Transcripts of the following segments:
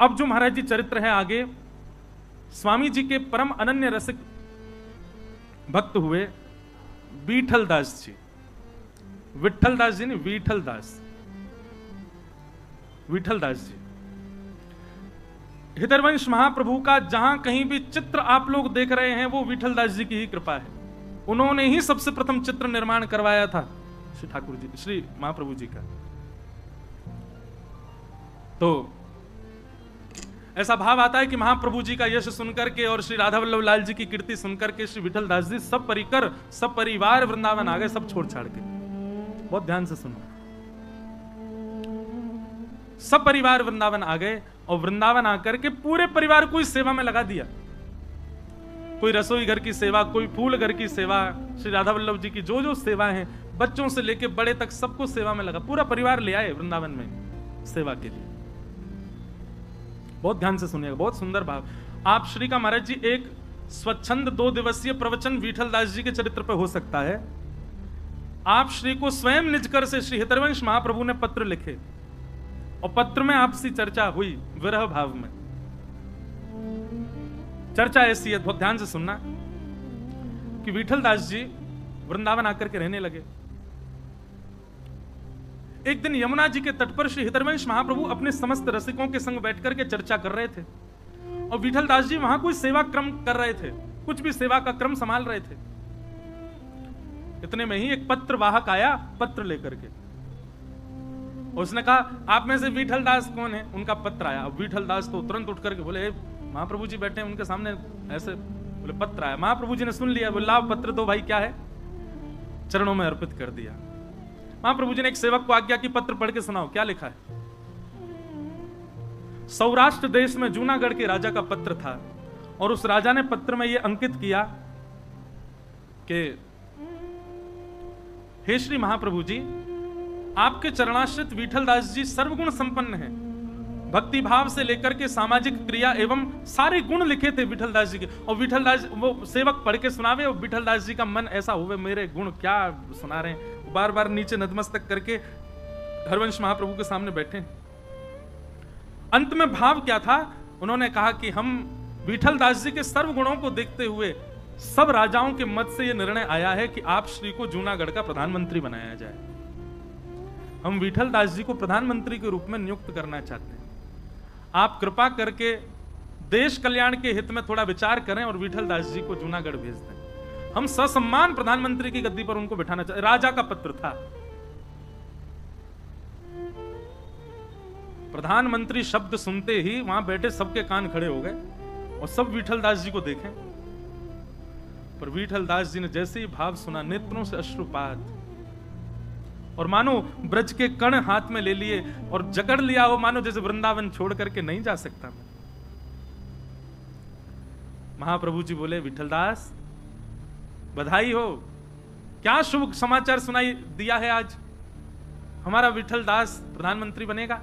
अब जो महाराज जी चरित्र है आगे, स्वामी जी के परम अनन्य रसिक भक्त हुए विठल दास जी। विठल दास जी नहीं, विठल दास, विठल दास जी। हृदयवंश महाप्रभु का जहां कहीं भी चित्र आप लोग देख रहे हैं वो विठल दास जी की ही कृपा है। उन्होंने ही सबसे प्रथम चित्र निर्माण करवाया था श्री ठाकुर जी, श्री महाप्रभु जी का। तो ऐसा भाव आता है कि महाप्रभु जी का यश सुनकर के और श्री राधा वल्लभ लाल जी की कीर्ति सुनकर के श्री विठल दास जी सब परिकर सब परिवार वृंदावन आ गए, सब छोड़ छाड़ के। बहुत ध्यान से सुनो, सब परिवार वृंदावन आ गए और वृंदावन आकर के पूरे परिवार को इस सेवा में लगा दिया। कोई रसोई घर की सेवा, कोई फूल घर की सेवा, श्री राधा वल्लभ जी की जो जो सेवा है, बच्चों से लेके बड़े तक सबको सेवा में लगा। पूरा परिवार ले आए वृंदावन में सेवा के लिए। बहुत ध्यान से सुनिएगा, बहुत सुंदर भाव। आप श्री का महाराज जी एक स्वच्छंद 2 दिवसीय प्रवचन विठल दास जी के चरित्र पर हो सकता है। आप श्री को स्वयं निजकर से श्री हृदयवंश महाप्रभु ने पत्र लिखे और पत्र में आपसी चर्चा हुई विरह भाव में। चर्चा ऐसी है, बहुत ध्यान से सुनना, कि विठल दास जी वृंदावन आकर के रहने लगे। एक दिन यमुना जी के तट पर श्री हृदयवंश महाप्रभु अपने समस्त रसिकों के संग बैठकर के चर्चा कर रहे थे और विठल दास जी वहां कोई सेवा क्रम कर रहे थे, कुछ भी सेवा का क्रम संभाल रहे थे। इतने में ही एक पत्र वाहक आया पत्र लेकर के। उसने कहा, आप में से विठल दास कौन है? उनका पत्र आया। अब विठल दास तो तुरंत उठ करके बोले, महाप्रभु जी बैठे हैं उनके सामने, ऐसे बोले पत्र आया। महाप्रभु जी ने सुन लिया, बोले लाओ पत्र दो भाई, क्या है? चरणों में अर्पित कर दिया। महाप्रभु जी ने एक सेवक को आज्ञा की, पत्र पढ़ के सुनाओ, क्या लिखा है? सौराष्ट्र देश में जूनागढ़ के राजा का पत्र था और उस राजा ने पत्र में यह अंकित किया कि हे श्री महाप्रभु जी, आपके चरणाश्रित विठल दास जी सर्वगुण संपन्न हैं। भक्ति भाव से लेकर के सामाजिक क्रिया एवं सारे गुण लिखे थे विठल दास जी के। और विठल दास, वो सेवक पढ़ के सुनावे और विठल दास जी का मन ऐसा हुए, मेरे गुण क्या सुना रहे हैं। बार बार नीचे नतमस्तक करके हरवंश महाप्रभु के सामने बैठे। अंत में भाव क्या था? उन्होंने कहा कि हम विठल दास जी के सर्व गुणों को देखते हुए सब राजाओं के मत से यह निर्णय आया है कि आप श्री को जूनागढ़ का प्रधानमंत्री बनाया जाए। हम विठल दास जी को प्रधानमंत्री के रूप में नियुक्त करना चाहते हैं। आप कृपा करके देश कल्याण के हित में थोड़ा विचार करें और विठल दास जी को जूनागढ़ भेज दें। हम ससम्मान प्रधानमंत्री की गद्दी पर उनको बैठाना चाहते। राजा का पत्र था। प्रधानमंत्री शब्द सुनते ही वहां बैठे सबके कान खड़े हो गए और सब विठल दास जी को देखें। पर विठल दास जी ने जैसे ही भाव सुना, नेत्रों से अश्रुपात, और मानो ब्रज के कण हाथ में ले लिए और जकड़ लिया हो, मानो जैसे वृंदावन छोड़ करके नहीं जा सकता। महाप्रभु जी बोले, विठल दास बधाई हो, क्या शुभ समाचार सुनाई दिया है आज। हमारा विठल दास प्रधानमंत्री बनेगा।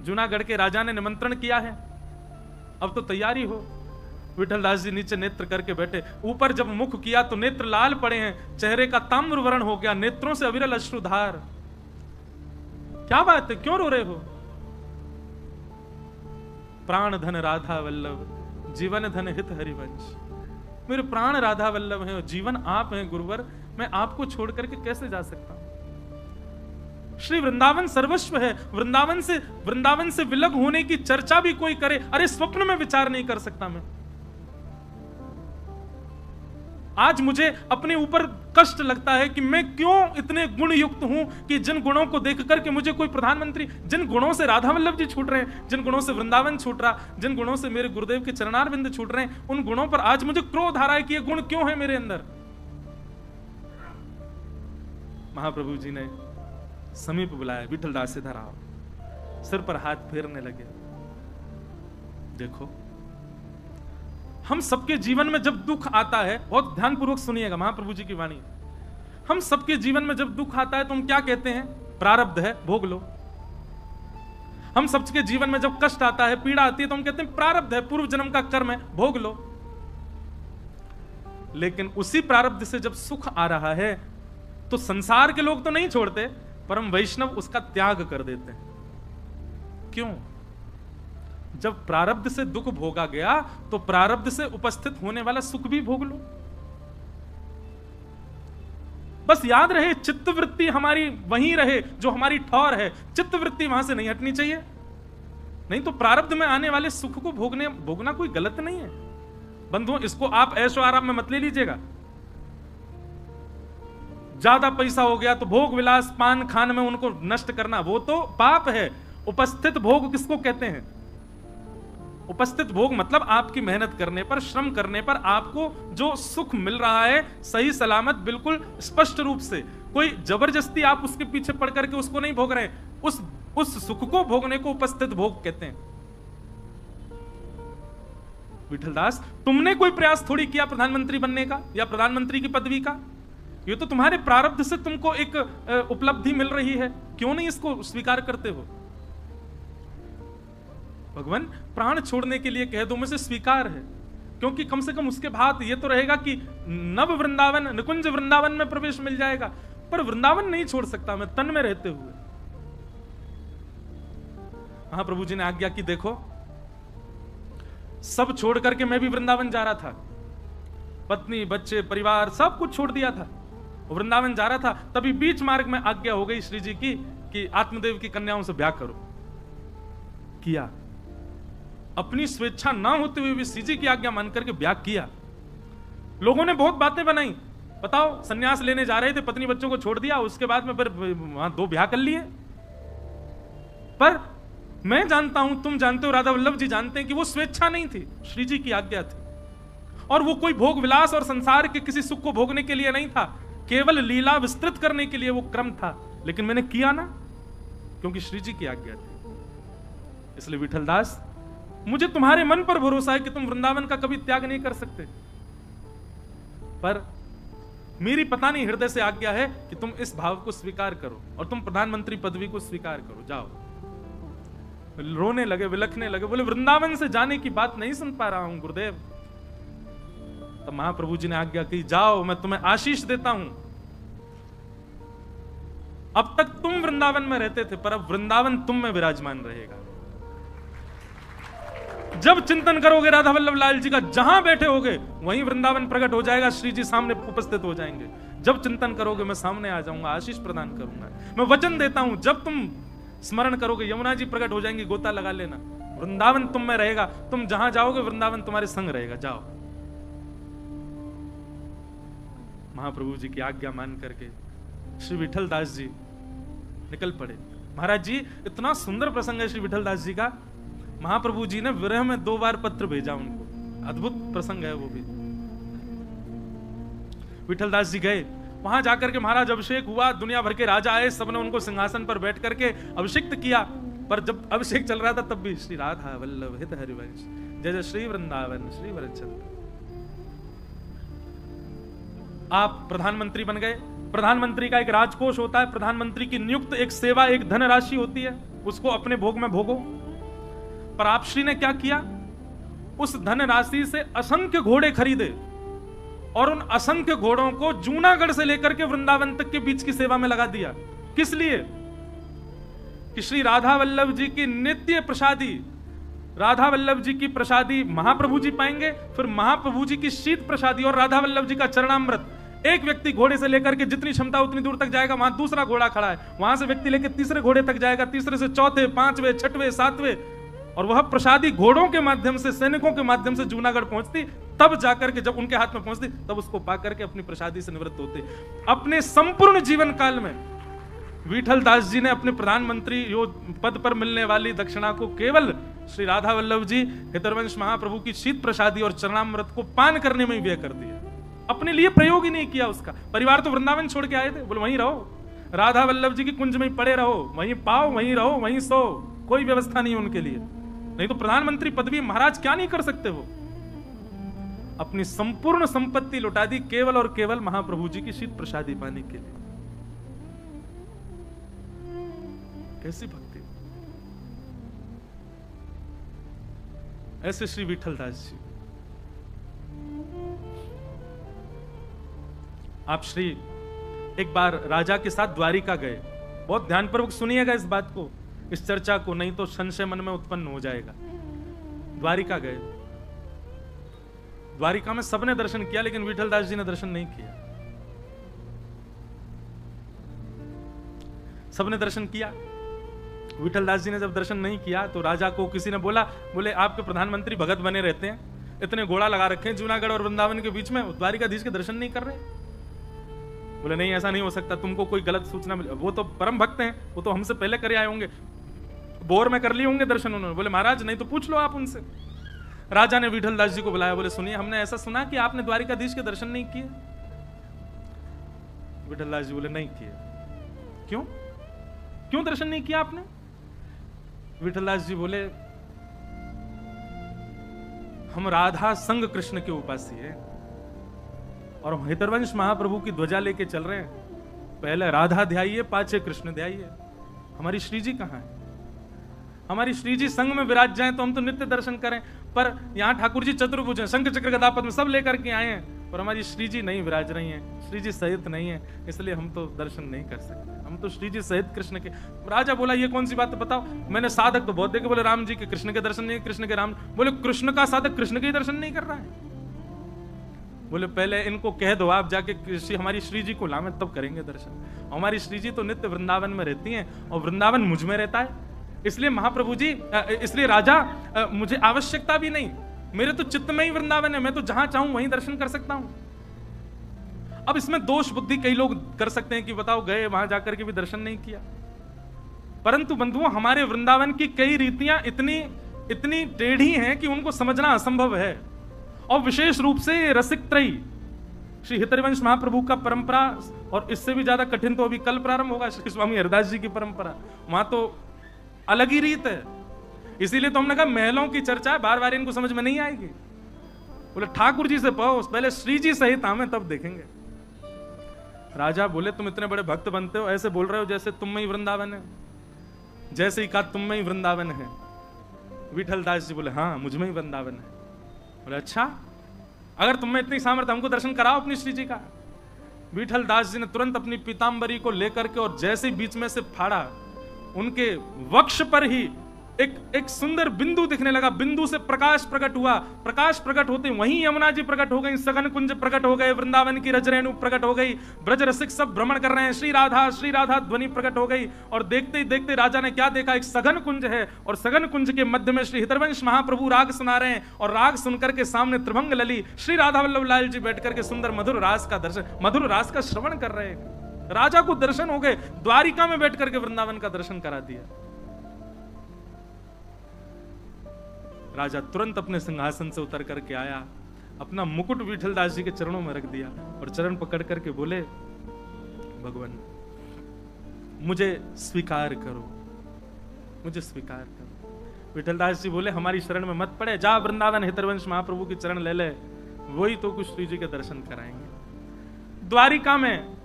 जूनागढ़ के राजा ने निमंत्रण किया है, अब तो तैयारी हो। विठल दास जी नीचे नेत्र करके बैठे। ऊपर जब मुख किया तो नेत्र लाल पड़े हैं, चेहरे का ताम्र वर्ण हो गया, नेत्रों से अविरल अश्रुधार। क्या बात है, क्यों रो रहे हो? प्राण धन राधा वल्लभ, जीवन धन हित हरिवंश। मेरे प्राण राधा वल्लभ हैं और जीवन आप हैं गुरुवर, मैं आपको छोड़ करके कैसे जा सकता हूं? श्री वृंदावन सर्वस्व है। वृंदावन से विलग होने की चर्चा भी कोई करे, अरे स्वप्न में विचार नहीं कर सकता मैं। आज मुझे अपने ऊपर कष्ट लगता है कि मैं क्यों इतने गुण युक्त हूं कि जिन गुणों को देख करके मुझे कोई प्रधानमंत्री, जिन गुणों से राधा वल्लभ जी छूट रहे हैं, जिन गुणों से वृंदावन छूट रहा, जिन गुणों से मेरे गुरुदेव के चरणारविंद छूट रहे हैं, उन गुणों पर आज मुझे क्रोध आ रहा है कि ये गुण क्यों है मेरे अंदर। महाप्रभु जी ने समीप बुलाया, विठल दास इधर आओ। सिर पर हाथ फेरने लगे। देखो, हम सबके जीवन में जब दुख आता है, बहुत ध्यानपूर्वक सुनिएगा महाप्रभु जी की वाणी, हम सबके जीवन में जब दुख आता है तो हम क्या कहते हैं? प्रारब्ध है, भोग लो। हम सबके जीवन में जब कष्ट आता है, पीड़ा आती है, तो हम कहते हैं प्रारब्ध है, पूर्व जन्म का कर्म है, भोग लो। लेकिन उसी प्रारब्ध से जब सुख आ रहा है तो संसार के लोग तो नहीं छोड़ते, परम वैष्णव उसका त्याग कर देते हैं। क्यों? जब प्रारब्ध से दुख भोगा गया तो प्रारब्ध से उपस्थित होने वाला सुख भी भोग लो। बस याद रहे चित्तवृत्ति हमारी वहीं रहे जो हमारी ठौर है, चित्तवृत्ति वहां से नहीं हटनी चाहिए। नहीं तो प्रारब्ध में आने वाले सुख को भोगना कोई गलत नहीं है बंधुओं। इसको आप ऐशो आराम में मत ले लीजिएगा। ज्यादा पैसा हो गया तो भोग विलास पान खान में उनको नष्ट करना, वो तो पाप है। उपस्थित भोग किसको कहते हैं? उपस्थित भोग मतलब आपकी मेहनत करने पर, श्रम करने पर आपको जो सुख मिल रहा है सही सलामत, बिल्कुल स्पष्ट रूप से, कोई जबरदस्ती आप उसके पीछे पड़ करके उसको नहीं भोग रहे, उस सुख को भोगने को उपस्थित भोग कहते हैं। विठलदास, तुमने कोई प्रयास थोड़ी किया प्रधानमंत्री बनने का या प्रधानमंत्री की पदवी का। ये तो तुम्हारे प्रारब्ध से तुमको एक उपलब्धि मिल रही है, क्यों नहीं इसको स्वीकार करते हो? भगवान प्राण छोड़ने के लिए कह दो, मुझे स्वीकार है, क्योंकि कम से कम उसके बाद ये तो रहेगा कि नव वृंदावन, निकुंज वृंदावन में प्रवेश मिल जाएगा। पर वृंदावन नहीं छोड़ सकता मैं तन में रहते हुए। महाप्रभु जी ने आज्ञा की, देखो सब छोड़ करके मैं भी वृंदावन जा रहा था, पत्नी बच्चे परिवार सब कुछ छोड़ दिया था, वृंदावन जा रहा था। तभी बीच मार्ग में आज्ञा हो गई श्री जी की कि आत्मदेव की कन्याओं से ब्याह करो। किया, अपनी स्वेच्छा ना होते हुए भी श्री जी की आज्ञा मान करके ब्याह किया। लोगों ने बहुत बातें बनाई, बताओ सन्यास लेने जा रहे थे, पत्नी बच्चों को छोड़ दिया, उसके बाद में फिर वहां 2 ब्याह कर लिए। पर मैं जानता हूं, तुम जानते हो, राधा वल्लभ जी जानते हैं कि वो स्वेच्छा नहीं थी, श्री जी की आज्ञा थी। और वो कोई भोग विलास और संसार के किसी सुख को भोगने के लिए नहीं था, केवल लीला विस्तृत करने के लिए वो क्रम था। लेकिन मैंने किया ना, क्योंकि श्री जी की आज्ञा थी। इसलिए विठलदास, मुझे तुम्हारे मन पर भरोसा है कि तुम वृंदावन का कभी त्याग नहीं कर सकते, पर मेरी पता नहीं हृदय से आज्ञा है कि तुम इस भाव को स्वीकार करो और तुम प्रधानमंत्री पदवी को स्वीकार करो। जाओ। रोने लगे, विलखने लगे, बोले वृंदावन से जाने की बात नहीं सुन पा रहा हूं गुरुदेव। तब महाप्रभु जी ने आज्ञा की, जाओ मैं तुम्हें आशीष देता हूं। अब तक तुम वृंदावन में रहते थे, पर अब वृंदावन तुम में विराजमान रहेगा। जब चिंतन करोगे राधा वल्लभ लाल जी का, जहां बैठे होगे वहीं वृंदावन प्रकट हो जाएगा, श्री जी सामने उपस्थित हो जाएंगे। जब चिंतन करोगे मैं सामने आ जाऊंगा, आशीष प्रदान करूंगा। मैं वचन देता हूं, जब तुम स्मरण करोगे यमुना जी प्रकट हो जाएंगी, गोता लगा लेना, वृंदावन तुम में रहेगा। तुम जहां जाओगे वृंदावन तुम्हारे संग रहेगा। जाओ। महाप्रभु जी की आज्ञा मान करके श्री विठलदास जी निकल पड़े। महाराज जी, इतना सुंदर प्रसंग है श्री विठलदास जी का। महाप्रभु जी ने विरह में 2 बार पत्र भेजा उनको, अद्भुत प्रसंग है वो भी। विठलदास जी गए, वहां जाकर के महाराज अभिषेक हुआ, दुनिया भर के राजा आए, सबने उनको सिंहासन पर बैठ करके अभिषिक्त किया। पर जब अभिषेक चल रहा था तब भी श्री राधा वल्लभ हित हरिवंश, जय जय श्री वृंदावन श्री वरचंद्र। आप प्रधानमंत्री बन गए। प्रधानमंत्री का एक राजकोष होता है, प्रधानमंत्री की नियुक्त एक सेवा, एक धनराशि होती है, उसको अपने भोग में भोगो। पर आप श्री ने क्या किया? उस धनराशि से असंख्य घोड़े खरीदे और उन असंख्य घोड़ों को जूनागढ़ से लेकर के वृंदावन तक के बीच की सेवा में लगा दिया। किस लिए? कि श्री राधा वल्लभ जी की नित्य प्रसादी, राधा वल्लभ जी की प्रसादी महाप्रभु जी पाएंगे, फिर महाप्रभु जी की शीत प्रसादी और राधा वल्लभ जी का चरणामृत। एक व्यक्ति घोड़े से लेकर के जितनी क्षमता उतनी दूर तक जाएगा, वहां दूसरा घोड़ा खड़ा है, वहां से व्यक्ति लेकर तीसरे घोड़े तक जाएगा, तीसरे से चौथे, पांचवें, छठवें, सातवें, और वह प्रसादी घोड़ों के माध्यम से, सैनिकों के माध्यम से जूनागढ़ पहुंचती। तब जाकर के जब उनके हाथ में पहुंचती, तब उसको पाकर के अपनी प्रसादी से निवृत्त होते। अपने संपूर्ण जीवन काल में विठलदास जी ने अपने प्रधानमंत्री पद पर मिलने वाली दक्षिणा को केवल श्री राधा वल्लभ जी हितरवंश महाप्रभु की शीत प्रसादी और चरणामृत को पान करने में ही व्यय कर दिया। अपने लिए प्रयोग ही नहीं किया उसका। परिवार तो वृंदावन छोड़ के आए थे, बोले वहीं रहो, राधा वल्लभ जी की कुंज में ही पड़े रहो, वहीं पाओ, वहीं रहो, वहीं सो, कोई व्यवस्था नहीं उनके लिए। नहीं तो प्रधानमंत्री पदवी महाराज क्या नहीं कर सकते वो? अपनी संपूर्ण संपत्ति लुटा दी केवल और केवल महाप्रभु जी की शीत प्रसादी पाने के लिए। कैसी भक्ति! ऐसे श्री विठलदास जी। आप श्री एक बार राजा के साथ द्वारिका गए। बहुत ध्यानपूर्वक सुनिएगा इस बात को, इस चर्चा को, नहीं तो संशय मन में उत्पन्न हो जाएगा। द्वारिका गए। द्वारिका में सबने दर्शन किया, लेकिन विठलदास जी ने दर्शन नहीं किया। सबने दर्शन किया, विठलदास जी ने जब दर्शन नहीं किया तो राजा को किसी ने बोला, बोले आपके प्रधानमंत्री भगत बने रहते हैं, इतने घोड़ा लगा रखे हैं जूनागढ़ और वृंदावन के बीच में, द्वारिकाधीश के दर्शन नहीं कर रहे। बोले नहीं, ऐसा नहीं हो सकता, तुमको कोई गलत सूचना मिली। वो तो परम भक्त हैं, वो तो हमसे पहले करे आए होंगे, बोर में कर लिए होंगे दर्शन उन्होंने। बोले महाराज नहीं तो पूछ लो आप उनसे। राजा ने विठलदास जी को बुलाया, बोले सुनिए, हमने ऐसा सुना कि आपने द्वारिकाधीश के दर्शन नहीं किए। विठलदास जी बोले नहीं किए। क्यों क्यों दर्शन नहीं किया आपने? विठलदास जी बोले हम राधा संग कृष्ण के उपासी हैं और हम हितरवंश महाप्रभु की ध्वजा लेके चल रहे हैं। पहले राधा ध्याइए, पाछे कृष्ण ध्याइए। हमारी श्री जी कहां है? हमारी श्री जी संग में विराज जाए तो हम तो नित्य दर्शन करें, पर यहाँ ठाकुर जी चतुर्भुज हैं, शंख चक्र गदा पद्म सब लेकर के आए हैं, पर हमारी श्री जी नहीं विराज रही हैं, श्री जी सहित नहीं है, इसलिए हम तो दर्शन नहीं कर सकते। हम तो श्री जी सहित कृष्ण के। राजा बोला ये कौन सी बात है बताओ? मैंने साधक तो बहुत देखे। बोले राम जी के कृष्ण के दर्शन नहीं, कृष्ण के राम। बोले कृष्ण का साधक कृष्ण के ही दर्शन नहीं कर रहा है। बोले पहले इनको कह दो आप जाके हमारी श्री जी को लावे, तब करेंगे दर्शन। हमारी श्री जी तो नित्य वृंदावन में रहती हैं और वृंदावन मुझ में रहता है, इसलिए महाप्रभु जी, इसलिए राजा मुझे आवश्यकता भी नहीं, मेरे तो चित्त में ही वृंदावन है, मैं तो जहां चाहूं वहीं दर्शन कर सकता हूं। अब इसमें दोष बुद्धि कई लोग कर सकते हैं कि बताओ गए वहां जाकर के भी दर्शन नहीं किया, परंतु बंधुओं हमारे वृंदावन की कई रीतियां इतनी इतनी टेढ़ी हैं कि उनको समझना असंभव है। और विशेष रूप से रसिक त्रयी श्री हितरवंश महाप्रभु का परंपरा, और इससे भी ज्यादा कठिन तो अभी कल प्रारंभ होगा श्री स्वामी हरिदास जी की परंपरा, वहां तो अलग ही रीत है। इसीलिए तो हमने कहा महलों की चर्चा बार बार इनको समझ में नहीं आएगी। बोले ठाकुर जी से पाओ, पहले श्री जी सहित हमें तब देखेंगे। राजा बोले तुम इतने बड़े भक्त बनते हो, ऐसे बोल रहे हो जैसे तुम में ही वृंदावन है, जैसे ही कहा तुम में ही वृंदावन है। विठलदास जी बोले हाँ मुझ में ही वृंदावन है। बोले अच्छा, अगर तुम में इतनी सामर्थ्य हमको दर्शन कराओ अपनी श्री जी का। विठलदास जी ने तुरंत अपनी पीतांबरी को लेकर के और जैसे बीच में से फाड़ा, उनके वक्ष पर ही एक सुंदर बिंदु दिखने लगा। बिंदु से प्रकाश प्रकट हुआ, प्रकाश प्रकट होते वहीं यमुना जी प्रकट हो गई, सघन कुंज प्रकट हो गए, वृंदावन की रजरेणु प्रकट हो गई, ब्रज रसिक सब भ्रमण कर रहे हैं, श्री राधा ध्वनि प्रकट हो गई। और देखते ही देखते राजा ने क्या देखा, एक सघन कुंज है और सघन कुंज के मध्य में श्री हितरवंश महाप्रभु राग सुना रहे हैं, और राग सुनकर के सामने त्रिभंग लली श्री राधा वल्लभ लाल जी बैठ करके सुंदर मधुर रास का दर्शन, मधुर रास का श्रवण कर रहे हैं। राजा को दर्शन हो गए, द्वारिका में बैठ करके वृंदावन का दर्शन करा दिया। राजा तुरंत अपने सिंहासन से उतर करके आया, अपना मुकुट विठलदास जी के चरणों में रख दिया और चरण पकड़ करके बोले भगवान मुझे स्वीकार करो, मुझे स्वीकार करो। विठलदास जी बोले हमारी शरण में मत पड़े, जा वृंदावन हितरवंश महाप्रभु की चरण ले ले, वही तो कुछ श्री जी के दर्शन कराएंगे। द्वारिका में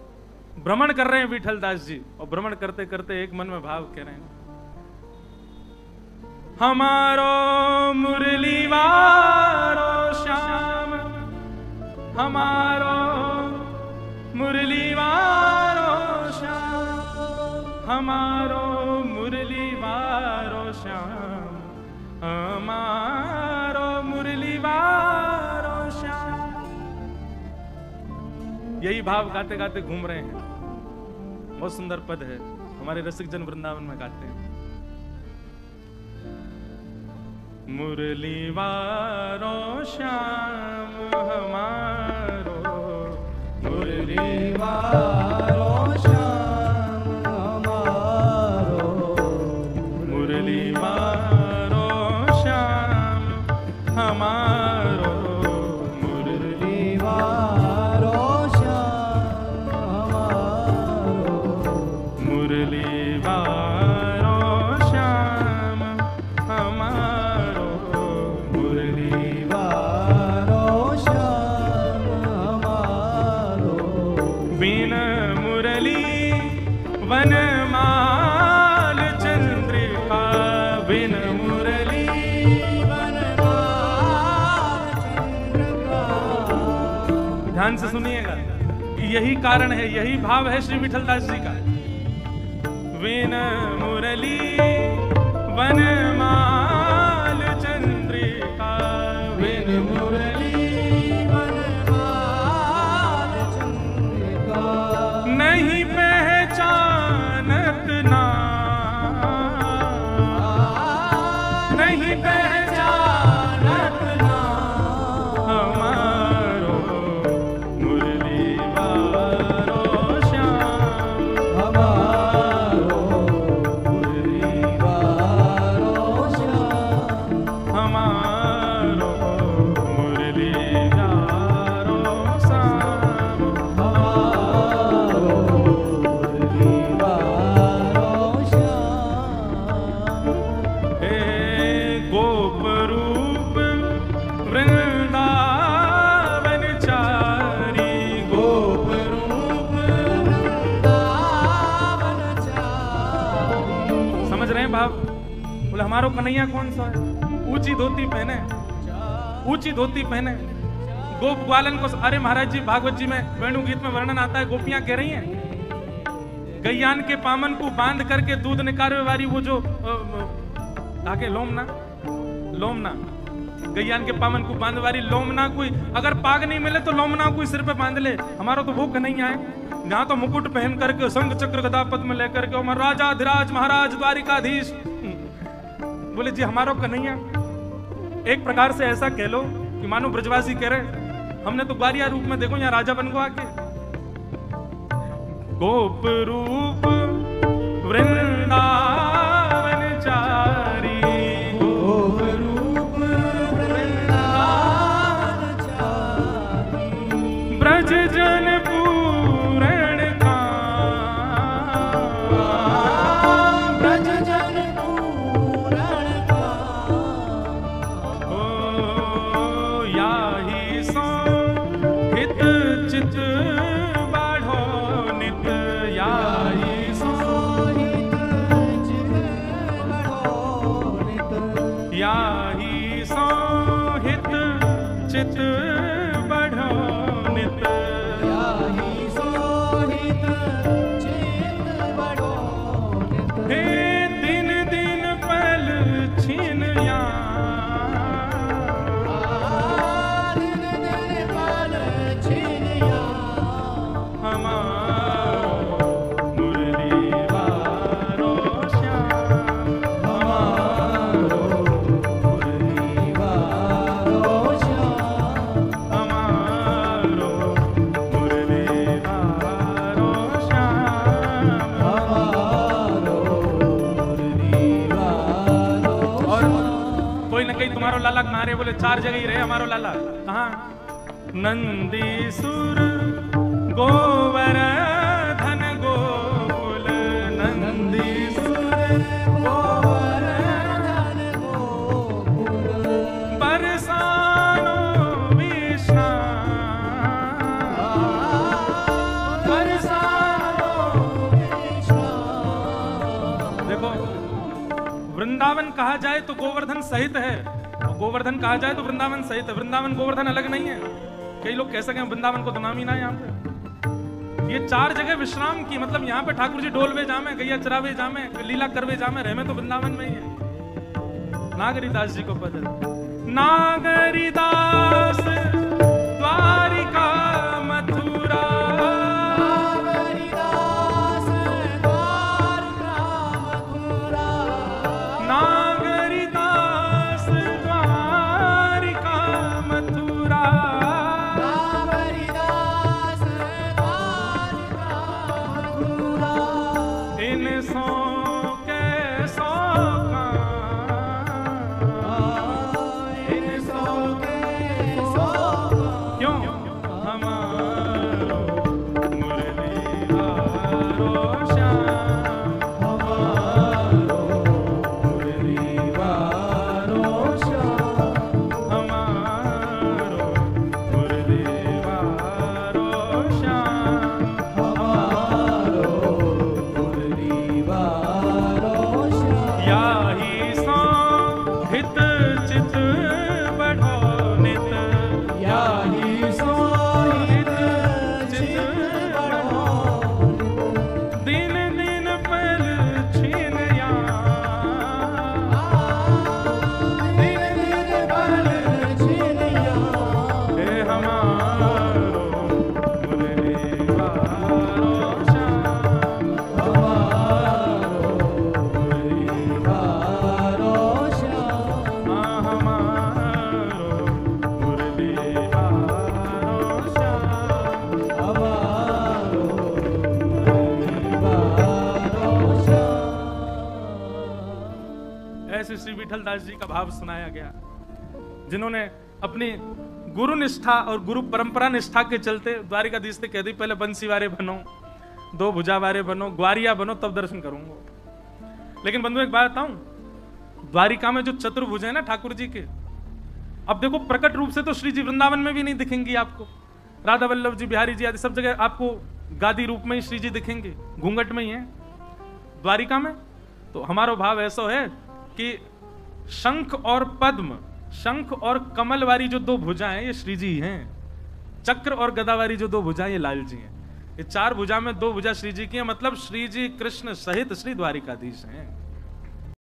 भ्रमण कर रहे हैं विठलदास जी, और भ्रमण करते करते एक मन में भाव कह रहे हैं, हमारो मुरली वारो श्याम, हमारो मुरली वारो श्याम, हमारो मुरली वारो श्याम, हमारो मुरली वारो श्याम। यही भाव गाते गाते घूम रहे हैं। बहुत सुंदर पद है, हमारे रसिक जन वृंदावन में गाते हैं। मुरली वारो श्याम हमारो, मुरली वारो श्याम हमारो, मुरली वारो श्याम हमारो, मुरली वारो श्याम हमारो, मुरली वारो श्याम हमारो, मुरली वारो श्याम हमारो। बिन मुरली वनमाल चंद्रिका, बिन मुरली वनमाल चंद्रिका। ध्यान से सुनिएगा, यही कारण है, यही भाव है श्री विठलदास जी का। बिन मुरली वनमाल चंद्रिका, नहीं पहचानत नाम हमारो मुरली वारो श्याम हमारो मुरली वारो श्याम हमारो मुरली वारो श्याम हमारो मुरली वारो श्याम हे गोप रूप वृंदावन चारी गोप रूप वृंदावन चारी समझ रहे हैं भाव? बोले हमारो कन्हैया कौन सा है? ऊंची धोती पहने, ऊंची धोती पहने, गोप ग्वालन को। अरे महाराज जी, भागवत जी में वेणु गीत में वर्णन आता है, गोपियां कह रही हैं गैयान के पामन को बांध करके दूध निकालने वाली वो जो ताके लोमना गैयान के पामन को बांध वाली लोमना कोई अगर पाग नहीं मिले तो लोमना कोई सिर पे बांध ले। हमारा तो वो कन्हैया है जहां तो मुकुट पहन करके शंख चक्र गदा पद्म लेकर के हमारा राजाधिराज महाराज द्वारिकाधीश। बोले जी हमारा कन्हैया एक प्रकार से ऐसा कह लो कि मानो ब्रजवासी कह रहे हमने तो ग्वारिया रूप में देखो यहाँ राजा बन को आके। गोप रूप वृंदावन चारी गोप रूप वृंदावन चारी ब्रज जन पूरण का ब्रज जन पूरण का ओ याही सो हित चित बाढ़ो नित याही सो याही सो हित चित बढ़ो नित हे दिन दिन पल छीन हमारो मुरली वारो श्याम हमारो मुरली वारो श्याम हमारो मुरली वारो श्याम। हमारो मुरली वारो और कोई न कहीं तुम्हारो लाला कहाँ रहे? बोले चार जगह ही रहे हमारो लाला। कहाँ? नंदीसुर गोवर्धन गोकुल नंदीसुर गोवर्धन गोकुल बरसानो देखो वृंदावन कहा जाए तो गोवर्धन सहित है, और गोवर्धन कहा जाए तो वृंदावन सहित है। वृंदावन गोवर्धन अलग नहीं है। कई लोग कह सके वृंदावन को तो नाम ही ना है यहाँ पे। ये चार जगह विश्राम की, मतलब यहाँ पे ठाकुर जी डोलवे जामे, गैया चरावे जामे, लीला करवे जामे, रहमे तो वृंदावन में ही है। नागरीदास जी को पता, नागरीदास द्वारिका मथुरा, नागरीदास द्वारिका मथुरा, नागरीदास द्वारिका मथुरा, नागरीदास द्वारिका मथुरा, इन सो के सौ इन सौ के सौ विठल दास जी का भाव सुनाया गया, जिन्होंने अपनी गुरु निष्ठा और गुरु परंपरा निष्ठा के चलते द्वारिकाधीश से कह दी पहले बंसीवारे बनो, दो भुजावारे बनो, ग्वारिया बनो, तब दर्शन करूंगा। लेकिन बंधु एक बात बताऊं, द्वारिका में जो चतुर्भुज है ना ठाकुर जी के, अब देखो प्रकट रूप से तो श्री जी वृंदावन में भी नहीं दिखेंगी आपको, राधा वल्लभ जी, बिहारी जी आदि सब जगह आपको गादी रूप में ही श्री जी दिखेंगे, घूंघट में ही है। द्वारिका में तो हमारा भाव ऐसा है कि शंख और पद्म, शंख और कमल वाली जो दो भुजाएं ये श्री जी हैं, चक्र और गदा वाली जो दो भुजाएं ये लाल जी हैं। ये चार भुजा में दो भुजा श्री जी की है, मतलब श्री जी कृष्ण सहित श्री द्वारिकाधीश हैं।